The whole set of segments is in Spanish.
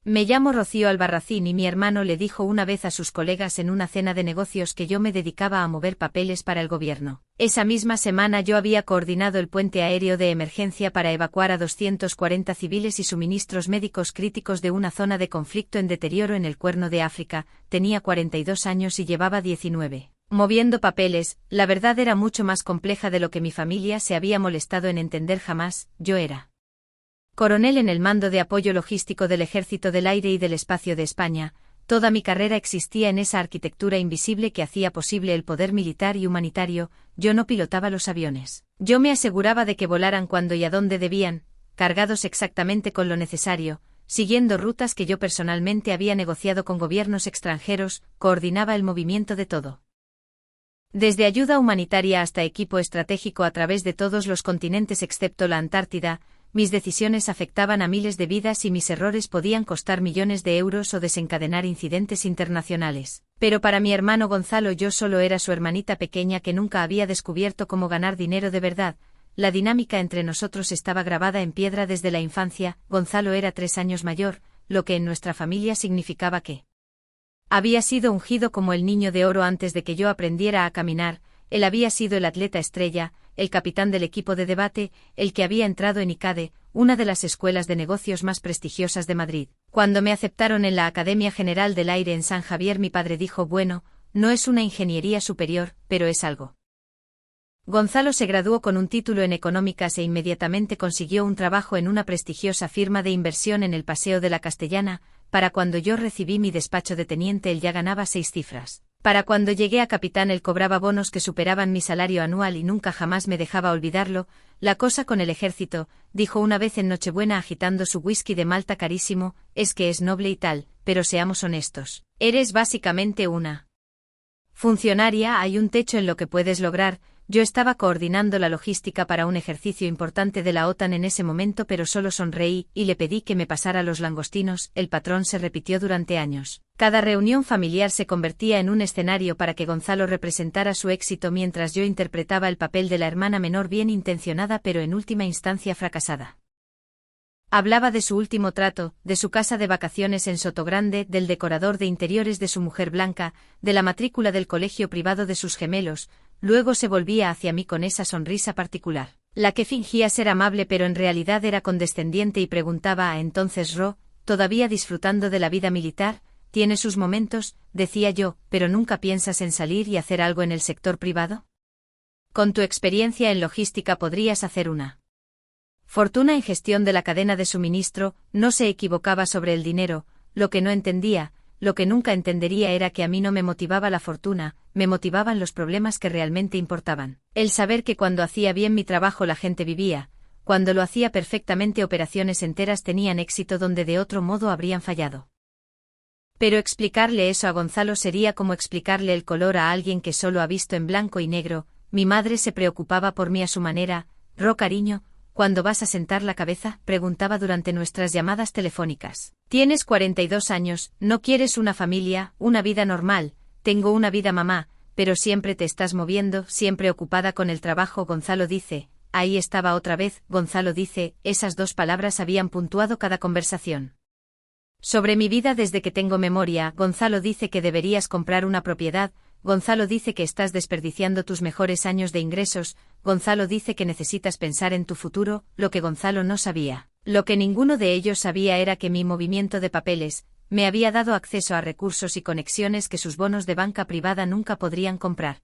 Me llamo Rocío Albarracín y mi hermano le dijo una vez a sus colegas en una cena de negocios que yo me dedicaba a mover papeles para el gobierno. Esa misma semana yo había coordinado el puente aéreo de emergencia para evacuar a 240 civiles y suministros médicos críticos de una zona de conflicto en deterioro en el Cuerno de África. Tenía 42 años y llevaba 19. Moviendo papeles, la verdad era mucho más compleja de lo que mi familia se había molestado en entender jamás. Yo era coronel en el Mando de Apoyo Logístico del Ejército del Aire y del Espacio de España. Toda mi carrera existía en esa arquitectura invisible que hacía posible el poder militar y humanitario. Yo no pilotaba los aviones. Yo me aseguraba de que volaran cuando y a dónde debían, cargados exactamente con lo necesario, siguiendo rutas que yo personalmente había negociado con gobiernos extranjeros. Coordinaba el movimiento de todo, desde ayuda humanitaria hasta equipo estratégico a través de todos los continentes excepto la Antártida. Mis decisiones afectaban a miles de vidas y mis errores podían costar millones de euros o desencadenar incidentes internacionales. Pero para mi hermano Gonzalo yo solo era su hermanita pequeña que nunca había descubierto cómo ganar dinero de verdad. La dinámica entre nosotros estaba grabada en piedra desde la infancia. Gonzalo era 3 años mayor, lo que en nuestra familia significaba que había sido ungido como el niño de oro antes de que yo aprendiera a caminar. Él había sido el atleta estrella, el capitán del equipo de debate, el que había entrado en ICADE, una de las escuelas de negocios más prestigiosas de Madrid. Cuando me aceptaron en la Academia General del Aire en San Javier, mi padre dijo: bueno, no es una ingeniería superior, pero es algo. Gonzalo se graduó con un título en económicas e inmediatamente consiguió un trabajo en una prestigiosa firma de inversión en el Paseo de la Castellana. Para cuando yo recibí mi despacho de teniente él ya ganaba 6 cifras. Para cuando llegué a capitán él cobraba bonos que superaban mi salario anual y nunca jamás me dejaba olvidarlo. La cosa con el ejército, dijo una vez en Nochebuena agitando su whisky de Malta carísimo, es que es noble y tal, pero seamos honestos. Eres básicamente una funcionaria, hay un techo en lo que puedes lograr. Yo estaba coordinando la logística para un ejercicio importante de la OTAN en ese momento, pero solo sonreí y le pedí que me pasara los langostinos. El patrón se repitió durante años. Cada reunión familiar se convertía en un escenario para que Gonzalo representara su éxito mientras yo interpretaba el papel de la hermana menor bien intencionada pero en última instancia fracasada. Hablaba de su último trato, de su casa de vacaciones en Sotogrande, del decorador de interiores de su mujer Blanca, de la matrícula del colegio privado de sus gemelos. Luego se volvía hacia mí con esa sonrisa particular, la que fingía ser amable pero en realidad era condescendiente, y preguntaba: entonces Ro, ¿todavía disfrutando de la vida militar? Tiene sus momentos, decía yo, pero ¿nunca piensas en salir y hacer algo en el sector privado? Con tu experiencia en logística podrías hacer una fortuna en gestión de la cadena de suministro. No se equivocaba sobre el dinero. Lo que no entendía, lo que nunca entendería, era que a mí no me motivaba la fortuna, me motivaban los problemas que realmente importaban. El saber que cuando hacía bien mi trabajo la gente vivía, cuando lo hacía perfectamente operaciones enteras tenían éxito donde de otro modo habrían fallado. Pero explicarle eso a Gonzalo sería como explicarle el color a alguien que solo ha visto en blanco y negro. Mi madre se preocupaba por mí a su manera. Ro, cariño, ¿cuándo vas a sentar la cabeza?, preguntaba durante nuestras llamadas telefónicas. Tienes 42 años, no quieres una familia, una vida normal. Tengo una vida, mamá, pero siempre te estás moviendo, siempre ocupada con el trabajo. Gonzalo dice, ahí estaba otra vez. Gonzalo dice, esas 2 palabras habían puntuado cada conversación sobre mi vida desde que tengo memoria. Gonzalo dice que deberías comprar una propiedad. Gonzalo dice que estás desperdiciando tus mejores años de ingresos. Gonzalo dice que necesitas pensar en tu futuro. Lo que Gonzalo no sabía, lo que ninguno de ellos sabía, era que mi movimiento de papeles me había dado acceso a recursos y conexiones que sus bonos de banca privada nunca podrían comprar.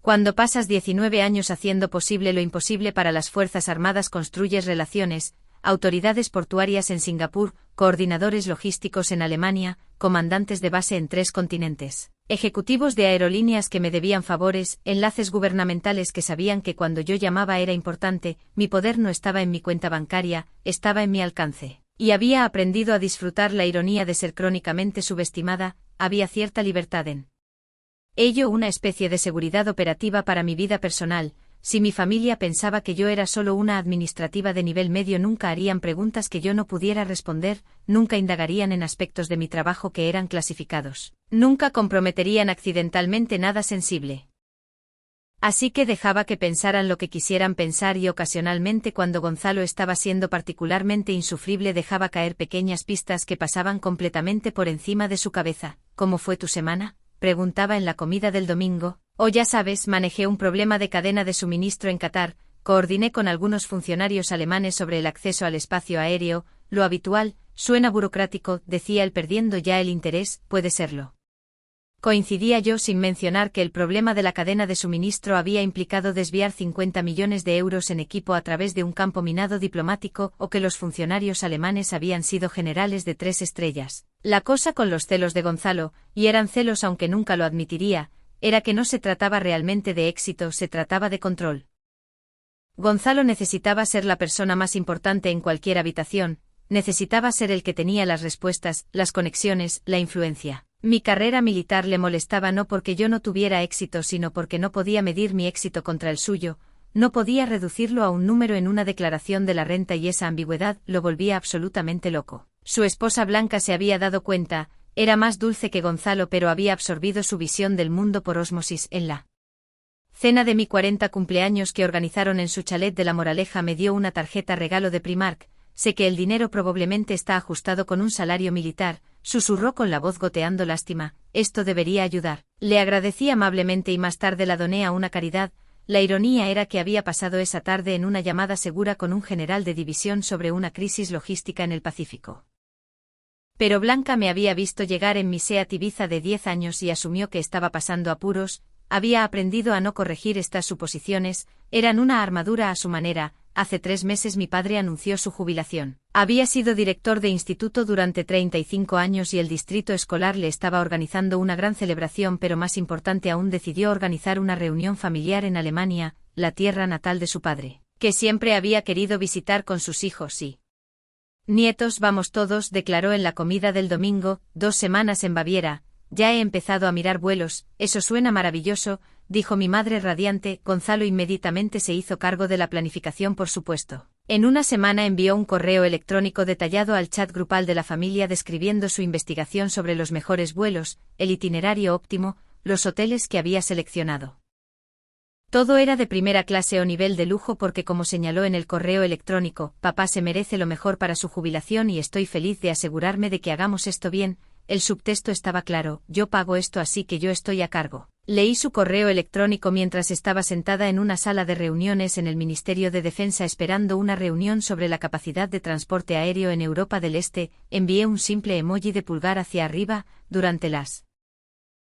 Cuando pasas 19 años haciendo posible lo imposible para las Fuerzas Armadas, construyes relaciones, autoridades portuarias en Singapur, coordinadores logísticos en Alemania, comandantes de base en 3 continentes, ejecutivos de aerolíneas que me debían favores, enlaces gubernamentales que sabían que cuando yo llamaba era importante. Mi poder no estaba en mi cuenta bancaria, estaba en mi alcance. Y había aprendido a disfrutar la ironía de ser crónicamente subestimada. Había cierta libertad en ello, una especie de seguridad operativa para mi vida personal. Si mi familia pensaba que yo era solo una administrativa de nivel medio, nunca harían preguntas que yo no pudiera responder, nunca indagarían en aspectos de mi trabajo que eran clasificados, nunca comprometerían accidentalmente nada sensible. Así que dejaba que pensaran lo que quisieran pensar y ocasionalmente cuando Gonzalo estaba siendo particularmente insufrible dejaba caer pequeñas pistas que pasaban completamente por encima de su cabeza. ¿Cómo fue tu semana?, preguntaba en la comida del domingo. Ya sabes, manejé un problema de cadena de suministro en Qatar, coordiné con algunos funcionarios alemanes sobre el acceso al espacio aéreo, lo habitual, suena burocrático, decía él perdiendo ya el interés, puede serlo. Coincidía yo sin mencionar que el problema de la cadena de suministro había implicado desviar 50 millones de euros en equipo a través de un campo minado diplomático o que los funcionarios alemanes habían sido generales de 3 estrellas. La cosa con los celos de Gonzalo, y eran celos aunque nunca lo admitiría, era que no se trataba realmente de éxito, se trataba de control. Gonzalo necesitaba ser la persona más importante en cualquier habitación, necesitaba ser el que tenía las respuestas, las conexiones, la influencia. Mi carrera militar le molestaba no porque yo no tuviera éxito sino porque no podía medir mi éxito contra el suyo, no podía reducirlo a un número en una declaración de la renta y esa ambigüedad lo volvía absolutamente loco. Su esposa Blanca se había dado cuenta, era más dulce que Gonzalo pero había absorbido su visión del mundo por ósmosis. En la cena de mi 40 cumpleaños que organizaron en su chalet de La Moraleja me dio una tarjeta regalo de Primark. Sé que el dinero probablemente está ajustado con un salario militar, susurró con la voz goteando lástima, esto debería ayudar. Le agradecí amablemente y más tarde la doné a una caridad. La ironía era que había pasado esa tarde en una llamada segura con un general de división sobre una crisis logística en el Pacífico. Pero Blanca me había visto llegar en mi Seat Ibiza de 10 años y asumió que estaba pasando apuros, había aprendido a no corregir estas suposiciones, eran una armadura a su manera. Hace 3 meses mi padre anunció su jubilación. Había sido director de instituto durante 35 años y el distrito escolar le estaba organizando una gran celebración, pero más importante aún decidió organizar una reunión familiar en Alemania, la tierra natal de su padre, que siempre había querido visitar con sus hijos y nietos. Vamos todos, declaró en la comida del domingo, 2 semanas en Baviera, ya he empezado a mirar vuelos, eso suena maravilloso, dijo mi madre radiante. Gonzalo inmediatamente se hizo cargo de la planificación, por supuesto. En una semana envió un correo electrónico detallado al chat grupal de la familia describiendo su investigación sobre los mejores vuelos, el itinerario óptimo, los hoteles que había seleccionado. Todo era de primera clase o nivel de lujo porque, como señaló en el correo electrónico, papá se merece lo mejor para su jubilación y estoy feliz de asegurarme de que hagamos esto bien. El subtexto estaba claro, yo pago esto así que yo estoy a cargo. Leí su correo electrónico mientras estaba sentada en una sala de reuniones en el Ministerio de Defensa esperando una reunión sobre la capacidad de transporte aéreo en Europa del Este. Envié un simple emoji de pulgar hacia arriba. Durante las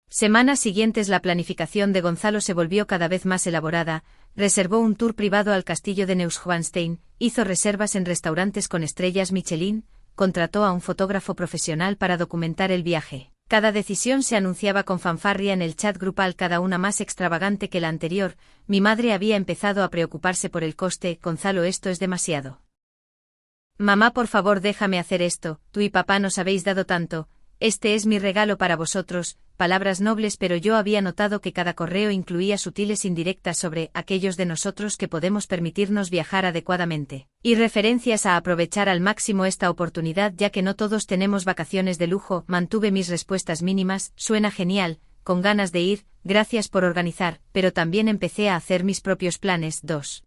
semanas siguientes la planificación de Gonzalo se volvió cada vez más elaborada. Reservó un tour privado al castillo de Neuschwanstein, hizo reservas en restaurantes con estrellas Michelin, contrató a un fotógrafo profesional para documentar el viaje. Cada decisión se anunciaba con fanfarria en el chat grupal, cada una más extravagante que la anterior. Mi madre había empezado a preocuparse por el coste. Gonzalo, esto es demasiado. Mamá, por favor, déjame hacer esto, tú y papá nos habéis dado tanto. Este es mi regalo para vosotros, palabras nobles, pero yo había notado que cada correo incluía sutiles indirectas sobre aquellos de nosotros que podemos permitirnos viajar adecuadamente, y referencias a aprovechar al máximo esta oportunidad ya que no todos tenemos vacaciones de lujo. Mantuve mis respuestas mínimas, suena genial, con ganas de ir, gracias por organizar, pero también empecé a hacer mis propios planes. 2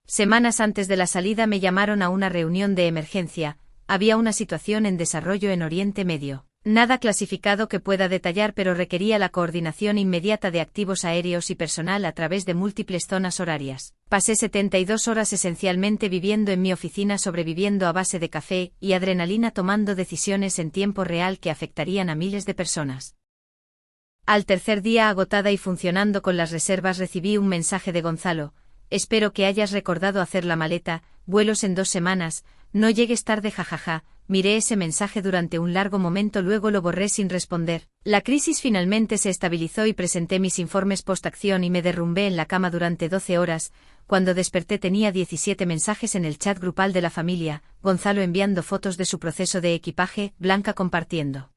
semanas antes de la salida me llamaron a una reunión de emergencia, había una situación en desarrollo en Oriente Medio. Nada clasificado que pueda detallar, pero requería la coordinación inmediata de activos aéreos y personal a través de múltiples zonas horarias. Pasé 72 horas esencialmente viviendo en mi oficina, sobreviviendo a base de café y adrenalina, tomando decisiones en tiempo real que afectarían a miles de personas. Al tercer día, agotada y funcionando con las reservas, recibí un mensaje de Gonzalo. Espero que hayas recordado hacer la maleta, vuelos en 2 semanas, no llegues tarde, jajaja. Miré ese mensaje durante un largo momento, luego lo borré sin responder. La crisis finalmente se estabilizó y presenté mis informes post-acción y me derrumbé en la cama durante 12 horas. Cuando desperté tenía 17 mensajes en el chat grupal de la familia, Gonzalo enviando fotos de su proceso de equipaje, Blanca compartiendo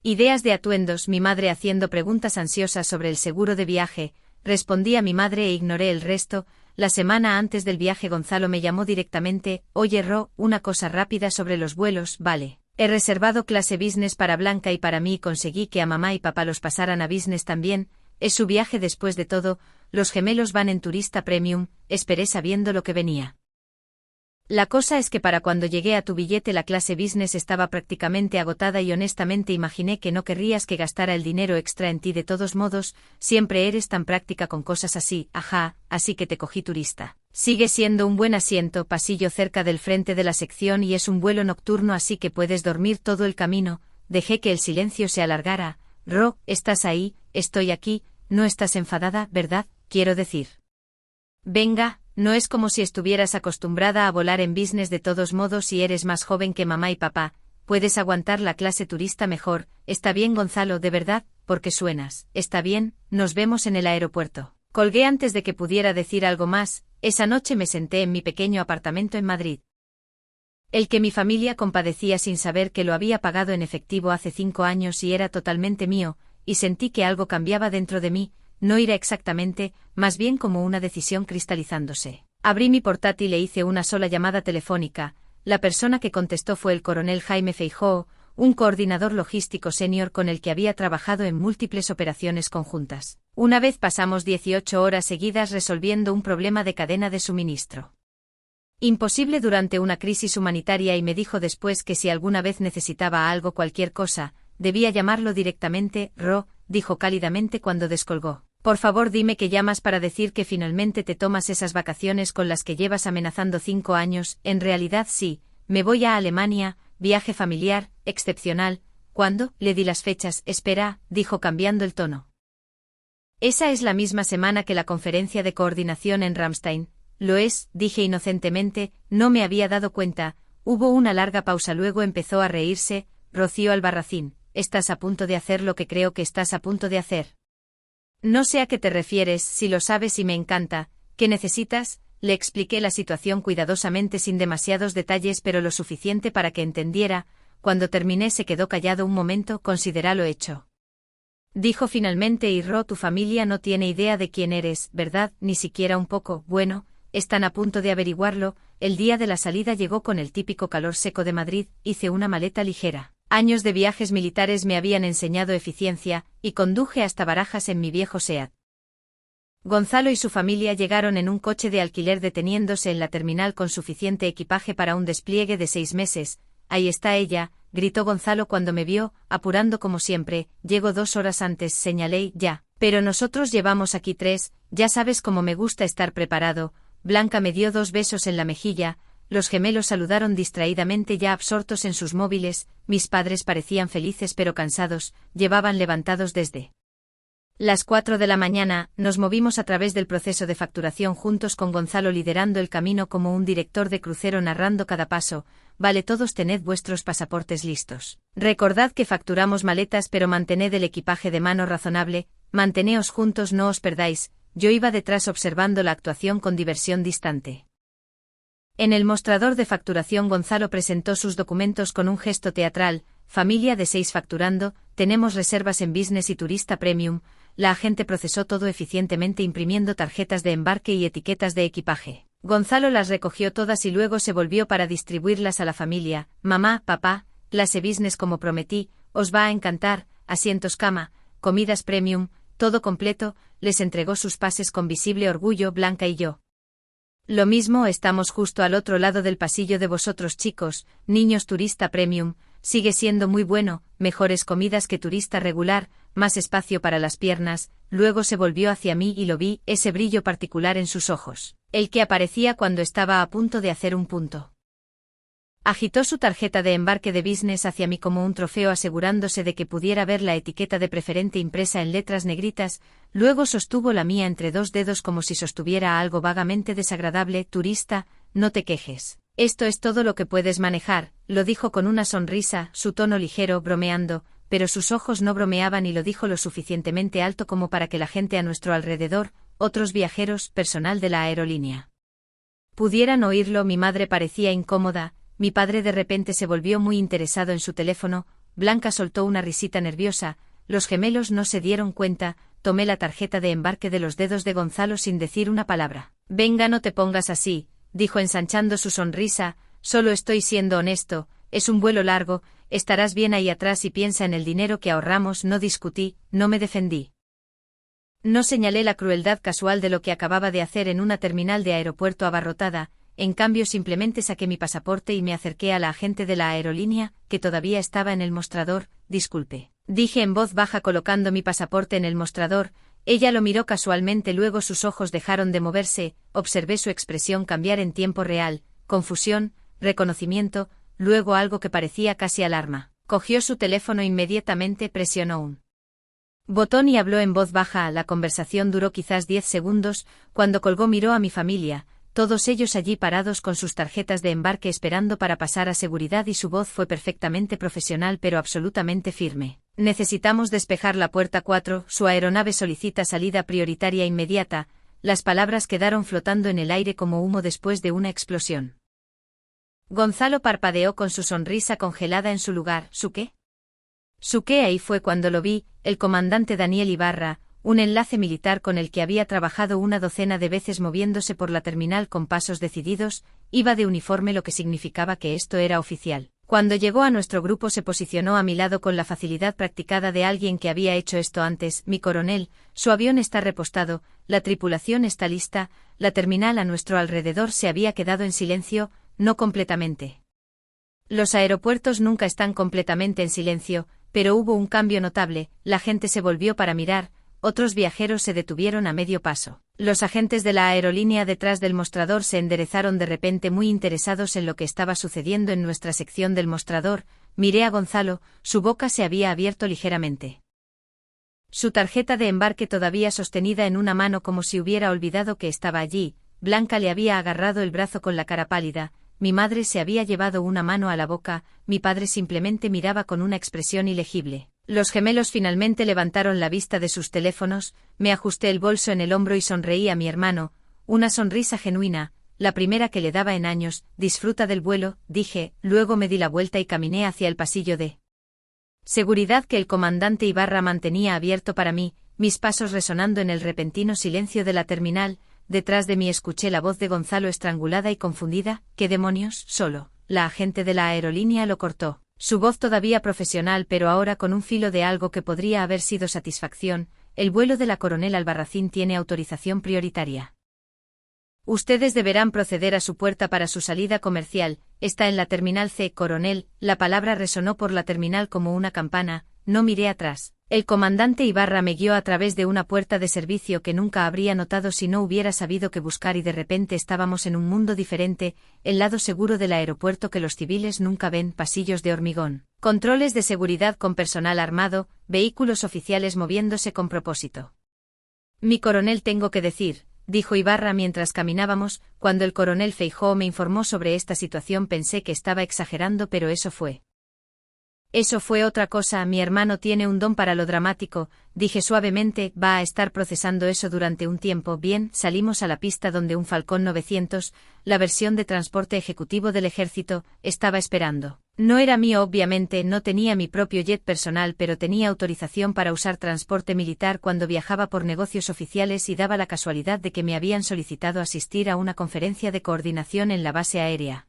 ideas de atuendos, mi madre haciendo preguntas ansiosas sobre el seguro de viaje. Respondí a mi madre e ignoré el resto. La semana antes del viaje Gonzalo me llamó directamente. Oye Ro, una cosa rápida sobre los vuelos. Vale. He reservado clase business para Blanca y para mí y conseguí que a mamá y papá los pasaran a business también. es su viaje después de todo, los gemelos van en turista premium, esperé sabiendo lo que venía. La cosa es que para cuando llegué a tu billete la clase business estaba prácticamente agotada y honestamente imaginé que no querrías que gastara el dinero extra en ti de todos modos, siempre eres tan práctica con cosas así, ajá, así que te cogí turista. Sigue siendo un buen asiento, pasillo cerca del frente de la sección y es un vuelo nocturno así que puedes dormir todo el camino, dejé que el silencio se alargara. Ro, ¿estás ahí? Estoy aquí, no estás enfadada, ¿verdad? Quiero decir. Venga. No es como si estuvieras acostumbrada a volar en business de todos modos y eres más joven que mamá y papá, puedes aguantar la clase turista mejor, está bien Gonzalo, de verdad, porque suenas, está bien, nos vemos en el aeropuerto. Colgué antes de que pudiera decir algo más, esa noche me senté en mi pequeño apartamento en Madrid. El que mi familia compadecía sin saber que lo había pagado en efectivo hace 5 años y era totalmente mío, y sentí que algo cambiaba dentro de mí. No ira exactamente, más bien como una decisión cristalizándose. Abrí mi portátil e hice una sola llamada telefónica. La persona que contestó fue el coronel Jaime Feijóo, un coordinador logístico senior con el que había trabajado en múltiples operaciones conjuntas. Una vez pasamos 18 horas seguidas resolviendo un problema de cadena de suministro. Imposible durante una crisis humanitaria y me dijo después que si alguna vez necesitaba algo cualquier cosa, debía llamarlo directamente. Ro, dijo cálidamente cuando descolgó. Por favor dime que llamas para decir que finalmente te tomas esas vacaciones con las que llevas amenazando 5 años, en realidad sí, me voy a Alemania, viaje familiar, excepcional. ¿Cuándo? Le di las fechas. Espera, dijo cambiando el tono. Esa es la misma semana que la conferencia de coordinación en Ramstein. Lo es, dije inocentemente, no me había dado cuenta. Hubo una larga pausa, luego empezó a reírse. Rocío Albarracín, ¿estás a punto de hacer lo que creo que estás a punto de hacer? No sé a qué te refieres, si lo sabes y me encanta. ¿Qué necesitas? Le expliqué la situación cuidadosamente sin demasiados detalles pero lo suficiente para que entendiera. Cuando terminé se quedó callado un momento, considera lo hecho. Dijo finalmente y Ro, tu familia no tiene idea de quién eres, ¿verdad? Ni siquiera un poco. Bueno, están a punto de averiguarlo. El día de la salida llegó con el típico calor seco de Madrid, hice una maleta ligera. Años de viajes militares me habían enseñado eficiencia, y conduje hasta Barajas en mi viejo SEAT. Gonzalo y su familia llegaron en un coche de alquiler deteniéndose en la terminal con suficiente equipaje para un despliegue de 6 meses. Ahí está ella, gritó Gonzalo cuando me vio, apurando como siempre. Llego 2 horas antes, señalé, ya. Pero nosotros llevamos aquí 3, ya sabes cómo me gusta estar preparado. Blanca me dio 2 besos en la mejilla. Los gemelos saludaron distraídamente ya absortos en sus móviles, mis padres parecían felices pero cansados, llevaban levantados desde las 4 de la mañana, nos movimos a través del proceso de facturación juntos con Gonzalo liderando el camino como un director de crucero narrando cada paso. Vale, todos tened vuestros pasaportes listos. Recordad que facturamos maletas pero mantened el equipaje de mano razonable, manteneos juntos, no os perdáis. Yo iba detrás observando la actuación con diversión distante. En el mostrador de facturación Gonzalo presentó sus documentos con un gesto teatral. Familia de 6 facturando, tenemos reservas en business y turista premium. La agente procesó todo eficientemente imprimiendo tarjetas de embarque y etiquetas de equipaje. Gonzalo las recogió todas y luego se volvió para distribuirlas a la familia. Mamá, papá, clase business como prometí, os va a encantar, asientos cama, comidas premium, todo completo. Les entregó sus pases con visible orgullo. Blanca y yo. Lo mismo, estamos justo al otro lado del pasillo de vosotros chicos, niños turista premium, sigue siendo muy bueno, mejores comidas que turista regular, más espacio para las piernas. Luego se volvió hacia mí y lo vi, ese brillo particular en sus ojos, el que aparecía cuando estaba a punto de hacer un punto. Agitó su tarjeta de embarque de business hacia mí como un trofeo asegurándose de que pudiera ver la etiqueta de preferente impresa en letras negritas, luego sostuvo la mía entre 2 dedos como si sostuviera algo vagamente desagradable. Turista, no te quejes. Esto es todo lo que puedes manejar, lo dijo con una sonrisa, su tono ligero, bromeando, pero sus ojos no bromeaban y lo dijo lo suficientemente alto como para que la gente a nuestro alrededor, otros viajeros, personal de la aerolínea, pudieran oírlo. Mi madre parecía incómoda. Mi padre de repente se volvió muy interesado en su teléfono. Blanca soltó una risita nerviosa. Los gemelos no se dieron cuenta. Tomé la tarjeta de embarque de los dedos de Gonzalo sin decir una palabra. Venga, no te pongas así, dijo ensanchando su sonrisa, solo estoy siendo honesto, es un vuelo largo, estarás bien ahí atrás y piensa en el dinero que ahorramos. No discutí, no me defendí. No señalé la crueldad casual de lo que acababa de hacer en una terminal de aeropuerto abarrotada, en cambio simplemente saqué mi pasaporte y me acerqué a la agente de la aerolínea, que todavía estaba en el mostrador. Disculpe, dije en voz baja colocando mi pasaporte en el mostrador. Ella lo miró casualmente, luego sus ojos dejaron de moverse, observé su expresión cambiar en tiempo real, confusión, reconocimiento, luego algo que parecía casi alarma. Cogió su teléfono inmediatamente, presionó un botón y habló en voz baja. La conversación duró quizás 10 segundos, cuando colgó miró a mi familia, todos ellos allí parados con sus tarjetas de embarque esperando para pasar a seguridad y su voz fue perfectamente profesional pero absolutamente firme. Necesitamos despejar la puerta 4, su aeronave solicita salida prioritaria inmediata. Las palabras quedaron flotando en el aire como humo después de una explosión. Gonzalo parpadeó con su sonrisa congelada en su lugar. ¿Su qué? Su qué. Ahí fue cuando lo vi, el comandante Daniel Ibarra, un enlace militar con el que había trabajado una docena de veces moviéndose por la terminal con pasos decididos, iba de uniforme, lo que significaba que esto era oficial. Cuando llegó a nuestro grupo se posicionó a mi lado con la facilidad practicada de alguien que había hecho esto antes. Mi coronel, su avión está repostado, la tripulación está lista, la terminal a nuestro alrededor se había quedado en silencio, no completamente. Los aeropuertos nunca están completamente en silencio, pero hubo un cambio notable, la gente se volvió para mirar, otros viajeros se detuvieron a medio paso. Los agentes de la aerolínea detrás del mostrador se enderezaron de repente muy interesados en lo que estaba sucediendo en nuestra sección del mostrador. Miré a Gonzalo, su boca se había abierto ligeramente. Su tarjeta de embarque todavía sostenida en una mano como si hubiera olvidado que estaba allí. Blanca le había agarrado el brazo con la cara pálida. Mi madre se había llevado una mano a la boca, mi padre simplemente miraba con una expresión ilegible. Los gemelos finalmente levantaron la vista de sus teléfonos, me ajusté el bolso en el hombro y sonreí a mi hermano, una sonrisa genuina, la primera que le daba en años. Disfruta del vuelo, dije, luego me di la vuelta y caminé hacia el pasillo de seguridad que el comandante Ibarra mantenía abierto para mí, mis pasos resonando en el repentino silencio de la terminal. Detrás de mí escuché la voz de Gonzalo estrangulada y confundida. ¿Qué demonios? Solo. La agente de la aerolínea lo cortó. Su voz todavía profesional pero ahora con un filo de algo que podría haber sido satisfacción. El vuelo de la Coronel Albarracín tiene autorización prioritaria. Ustedes deberán proceder a su puerta para su salida comercial. Está en la terminal C. Coronel, la palabra resonó por la terminal como una campana. No miré atrás. El comandante Ibarra me guió a través de una puerta de servicio que nunca habría notado si no hubiera sabido qué buscar y de repente estábamos en un mundo diferente, el lado seguro del aeropuerto que los civiles nunca ven, pasillos de hormigón, controles de seguridad con personal armado, vehículos oficiales moviéndose con propósito. Mi coronel, tengo que decir, dijo Ibarra mientras caminábamos. Cuando el coronel Feijóo me informó sobre esta situación pensé que estaba exagerando, pero eso fue otra cosa. Mi hermano tiene un don para lo dramático, dije suavemente, va a estar procesando eso durante un tiempo. Bien, salimos a la pista donde un Falcón 900, la versión de transporte ejecutivo del ejército, estaba esperando. No era mío obviamente, no tenía mi propio jet personal, pero tenía autorización para usar transporte militar cuando viajaba por negocios oficiales y daba la casualidad de que me habían solicitado asistir a una conferencia de coordinación en la base aérea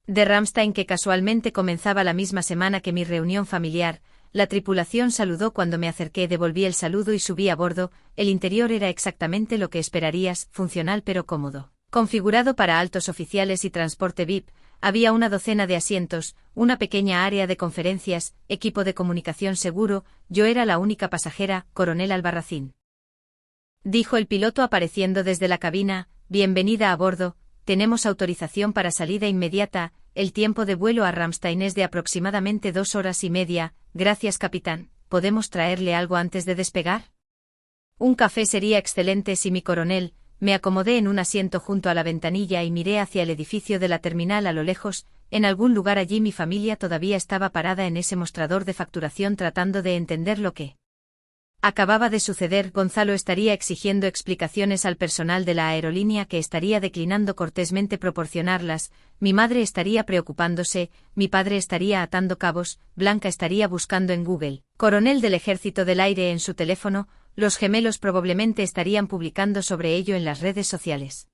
de Ramstein que casualmente comenzaba la misma semana que mi reunión familiar. La tripulación saludó cuando me acerqué, devolví el saludo y subí a bordo. El interior era exactamente lo que esperarías, funcional pero cómodo. Configurado para altos oficiales y transporte VIP, había una docena de asientos, una pequeña área de conferencias, equipo de comunicación seguro. Yo era la única pasajera. Coronel Albarracín, dijo el piloto apareciendo desde la cabina, bienvenida a bordo, tenemos autorización para salida inmediata. El tiempo de vuelo a Ramstein es de aproximadamente 2 horas y media. Gracias, capitán. ¿Podemos traerle algo antes de despegar? Un café sería excelente. Sí, mi coronel. Me acomodé en un asiento junto a la ventanilla y miré hacia el edificio de la terminal a lo lejos. En algún lugar allí mi familia todavía estaba parada en ese mostrador de facturación tratando de entender lo que acababa de suceder. Gonzalo estaría exigiendo explicaciones al personal de la aerolínea que estaría declinando cortésmente proporcionarlas, mi madre estaría preocupándose, mi padre estaría atando cabos, Blanca estaría buscando en Google, coronel del Ejército del Aire en su teléfono, los gemelos probablemente estarían publicando sobre ello en las redes sociales.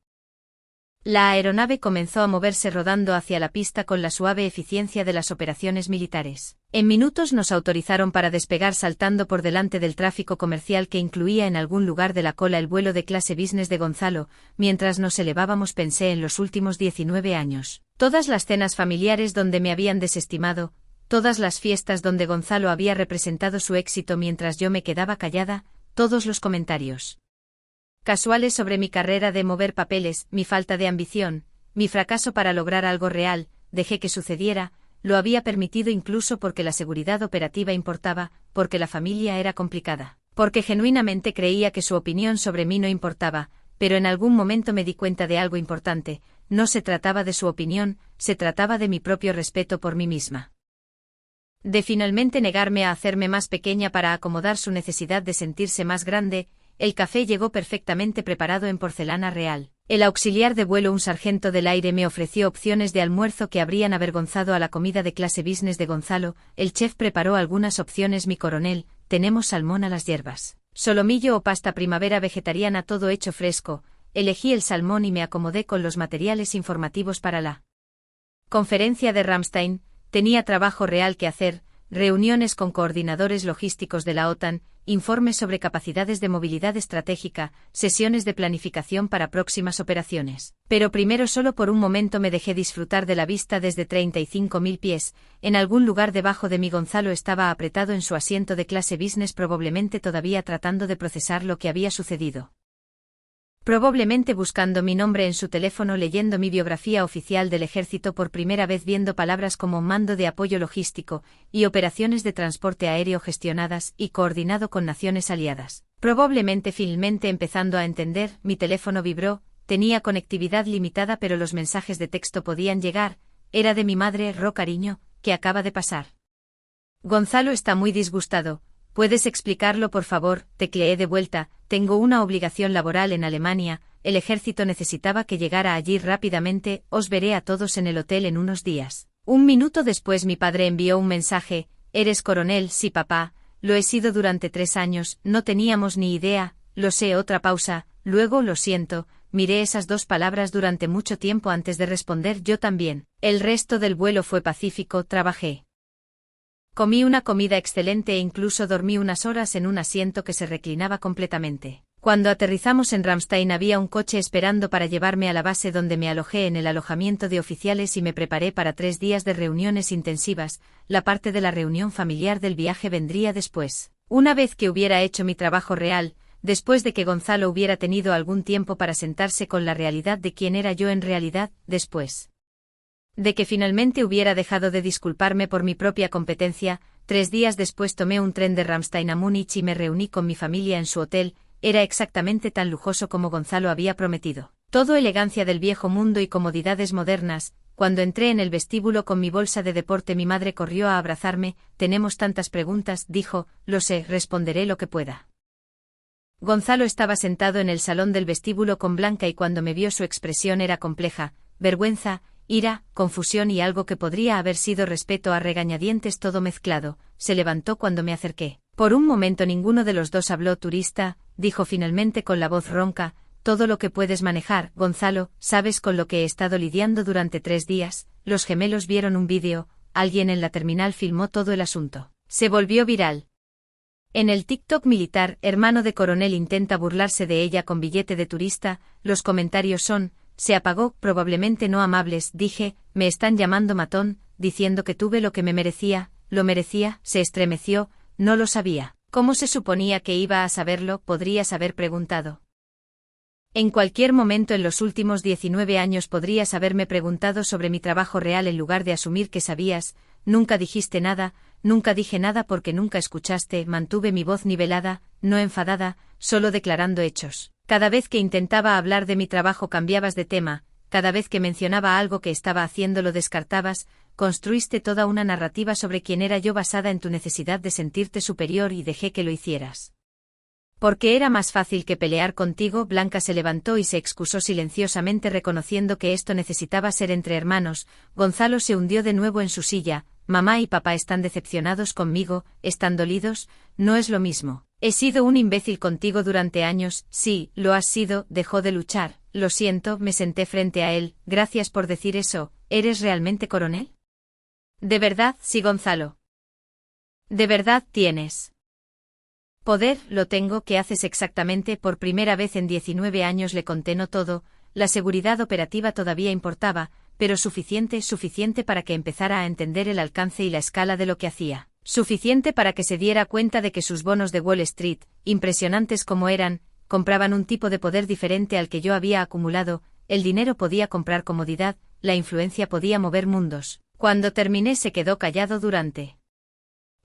La aeronave comenzó a moverse rodando hacia la pista con la suave eficiencia de las operaciones militares. En minutos nos autorizaron para despegar saltando por delante del tráfico comercial que incluía en algún lugar de la cola el vuelo de clase business de Gonzalo. Mientras nos elevábamos pensé en los últimos 19 años. Todas las cenas familiares donde me habían desestimado, todas las fiestas donde Gonzalo había representado su éxito mientras yo me quedaba callada, todos los comentarios casuales sobre mi carrera de mover papeles, mi falta de ambición, mi fracaso para lograr algo real, dejé que sucediera, lo había permitido incluso porque la seguridad operativa importaba, porque la familia era complicada, porque genuinamente creía que su opinión sobre mí no importaba, pero en algún momento me di cuenta de algo importante, no se trataba de su opinión, se trataba de mi propio respeto por mí misma. De finalmente negarme a hacerme más pequeña para acomodar su necesidad de sentirse más grande. El café llegó perfectamente preparado en porcelana real. El auxiliar de vuelo, un sargento del aire, me ofreció opciones de almuerzo que habrían avergonzado a la comida de clase business de Gonzalo. El chef preparó algunas opciones. Mi coronel, tenemos salmón a las hierbas, solomillo o pasta primavera vegetariana, todo hecho fresco. Elegí el salmón y me acomodé con los materiales informativos para la conferencia de Ramstein. Tenía trabajo real que hacer, reuniones con coordinadores logísticos de la OTAN, informes sobre capacidades de movilidad estratégica, sesiones de planificación para próximas operaciones. Pero primero, solo por un momento, me dejé disfrutar de la vista desde 35.000 pies. En algún lugar debajo de mí Gonzalo estaba apretado en su asiento de clase business, probablemente todavía tratando de procesar lo que había sucedido. Probablemente buscando mi nombre en su teléfono, leyendo mi biografía oficial del ejército por primera vez, viendo palabras como mando de apoyo logístico y operaciones de transporte aéreo gestionadas y coordinado con naciones aliadas. Probablemente finalmente empezando a entender. Mi teléfono vibró, tenía conectividad limitada pero los mensajes de texto podían llegar. Era de mi madre. Ro, cariño, ¿qué acaba de pasar? Gonzalo está muy disgustado. ¿Puedes explicarlo, por favor? Tecleé de vuelta. Tengo una obligación laboral en Alemania, el ejército necesitaba que llegara allí rápidamente. Os veré a todos en el hotel en unos días. Un minuto después mi padre envió un mensaje. ¿Eres coronel? Sí, papá. Lo he sido durante 3 años, no teníamos ni idea. Lo sé. Otra pausa. Luego, lo siento. Miré esas 2 palabras durante mucho tiempo antes de responder. Yo también. El resto del vuelo fue pacífico. Trabajé. Comí una comida excelente e incluso dormí unas horas en un asiento que se reclinaba completamente. Cuando aterrizamos en Ramstein había un coche esperando para llevarme a la base, donde me alojé en el alojamiento de oficiales y me preparé para 3 días de reuniones intensivas. La parte de la reunión familiar del viaje vendría después. Una vez que hubiera hecho mi trabajo real, después de que Gonzalo hubiera tenido algún tiempo para sentarse con la realidad de quién era yo en realidad, después de que finalmente hubiera dejado de disculparme por mi propia competencia. 3 días después tomé un tren de Ramstein a Múnich y me reuní con mi familia en su hotel. Era exactamente tan lujoso como Gonzalo había prometido. Todo elegancia del viejo mundo y comodidades modernas. Cuando entré en el vestíbulo con mi bolsa de deporte, mi madre corrió a abrazarme. Tenemos tantas preguntas, dijo. Lo sé, responderé lo que pueda. Gonzalo estaba sentado en el salón del vestíbulo con Blanca y cuando me vio su expresión era compleja, vergüenza, ira, confusión y algo que podría haber sido respeto a regañadientes, todo mezclado. Se levantó cuando me acerqué. Por un momento ninguno de los dos habló. Turista, dijo finalmente con la voz ronca, todo lo que puedes manejar, Gonzalo. ¿Sabes con lo que he estado lidiando durante 3 días? Los gemelos vieron un vídeo, alguien en la terminal filmó todo el asunto. Se volvió viral. En el TikTok militar, hermano de coronel intenta burlarse de ella con billete de turista. Los comentarios son, se apagó, probablemente no amables. Dije, me están llamando matón, diciendo que tuve lo que me merecía. Lo merecía. Se estremeció, no lo sabía. ¿Cómo se suponía que iba a saberlo? Podrías haber preguntado. En cualquier momento en los últimos 19 años podrías haberme preguntado sobre mi trabajo real en lugar de asumir que sabías. Nunca dijiste nada, nunca dije nada porque nunca escuchaste. Mantuve mi voz nivelada, no enfadada, solo declarando hechos. Cada vez que intentaba hablar de mi trabajo cambiabas de tema, cada vez que mencionaba algo que estaba haciendo lo descartabas. Construiste toda una narrativa sobre quién era yo basada en tu necesidad de sentirte superior y dejé que lo hicieras. Porque era más fácil que pelear contigo. Blanca se levantó y se excusó silenciosamente, reconociendo que esto necesitaba ser entre hermanos. Gonzalo se hundió de nuevo en su silla. Mamá y papá están decepcionados conmigo, están dolidos. No es lo mismo. He sido un imbécil contigo durante años, sí, lo has sido, dejó de luchar, lo siento, me senté frente a él, gracias por decir eso, ¿eres realmente coronel? ¿De verdad, sí, Gonzalo? ¿De verdad tienes poder? Lo tengo. ¿Qué haces exactamente? Por primera vez en 19 años le conté no todo, la seguridad operativa todavía importaba, pero suficiente para que empezara a entender el alcance y la escala de lo que hacía. Suficiente para que se diera cuenta de que sus bonos de Wall Street, impresionantes como eran, compraban un tipo de poder diferente al que yo había acumulado. El dinero podía comprar comodidad, la influencia podía mover mundos. Cuando terminé se quedó callado durante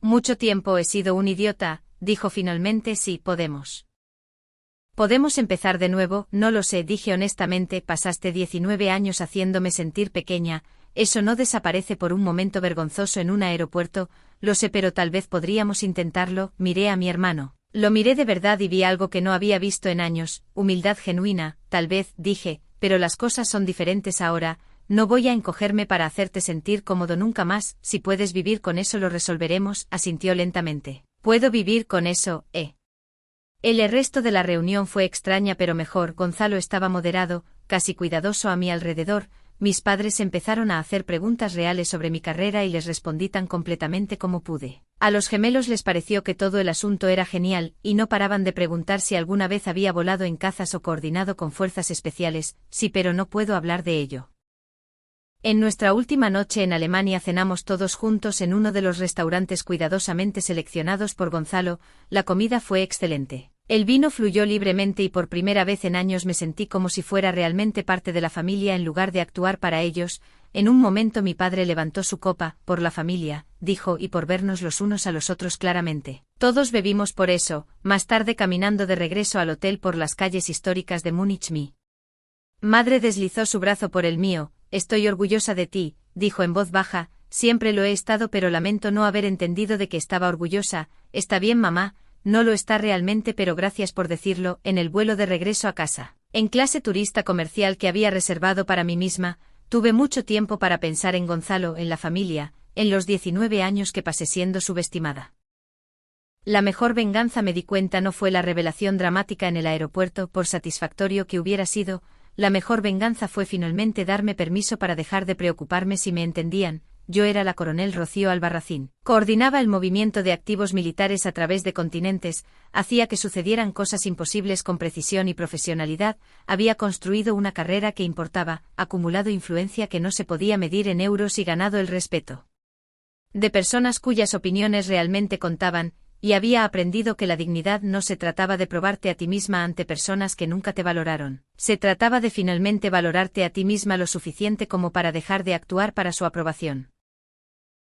mucho tiempo. He sido un idiota, dijo finalmente. Sí, podemos. ¿Podemos empezar de nuevo? No lo sé, dije honestamente. Pasaste 19 años haciéndome sentir pequeña. Eso no desaparece por un momento vergonzoso en un aeropuerto. Lo sé, pero tal vez podríamos intentarlo. Miré a mi hermano. Lo miré de verdad y vi algo que no había visto en años, humildad genuina. Tal vez, dije, pero las cosas son diferentes ahora. No voy a encogerme para hacerte sentir cómodo nunca más. Si puedes vivir con eso lo resolveremos, asintió lentamente. ¿Puedo vivir con eso, El resto de la reunión fue extraña pero mejor. Gonzalo estaba moderado, casi cuidadoso a mi alrededor. Mis padres empezaron a hacer preguntas reales sobre mi carrera y les respondí tan completamente como pude. A los gemelos les pareció que todo el asunto era genial, y no paraban de preguntar si alguna vez había volado en cazas o coordinado con fuerzas especiales. Sí, pero no puedo hablar de ello. En nuestra última noche en Alemania cenamos todos juntos en uno de los restaurantes cuidadosamente seleccionados por Gonzalo. La comida fue excelente. El vino fluyó libremente y por primera vez en años me sentí como si fuera realmente parte de la familia en lugar de actuar para ellos. En un momento mi padre levantó su copa. Por la familia, dijo, y por vernos los unos a los otros claramente. Todos bebimos por eso. Más tarde, caminando de regreso al hotel por las calles históricas de Múnich, mi madre deslizó su brazo por el mío. Estoy orgullosa de ti, dijo en voz baja. Siempre lo he estado, pero lamento no haber entendido de que estaba orgullosa. Está bien, mamá, no lo está realmente, pero gracias por decirlo. En el vuelo de regreso a casa, en clase turista comercial que había reservado para mí misma, tuve mucho tiempo para pensar en Gonzalo, en la familia, en los 19 años que pasé siendo subestimada. La mejor venganza, me di cuenta, no fue la revelación dramática en el aeropuerto, por satisfactorio que hubiera sido. La mejor venganza fue finalmente darme permiso para dejar de preocuparme si me entendían. Yo era la coronel Rocío Albarracín. Coordinaba el movimiento de activos militares a través de continentes, hacía que sucedieran cosas imposibles con precisión y profesionalidad, había construido una carrera que importaba, acumulado influencia que no se podía medir en euros y ganado el respeto de personas cuyas opiniones realmente contaban, y había aprendido que la dignidad no se trataba de probarte a ti misma ante personas que nunca te valoraron. Se trataba de finalmente valorarte a ti misma lo suficiente como para dejar de actuar para su aprobación.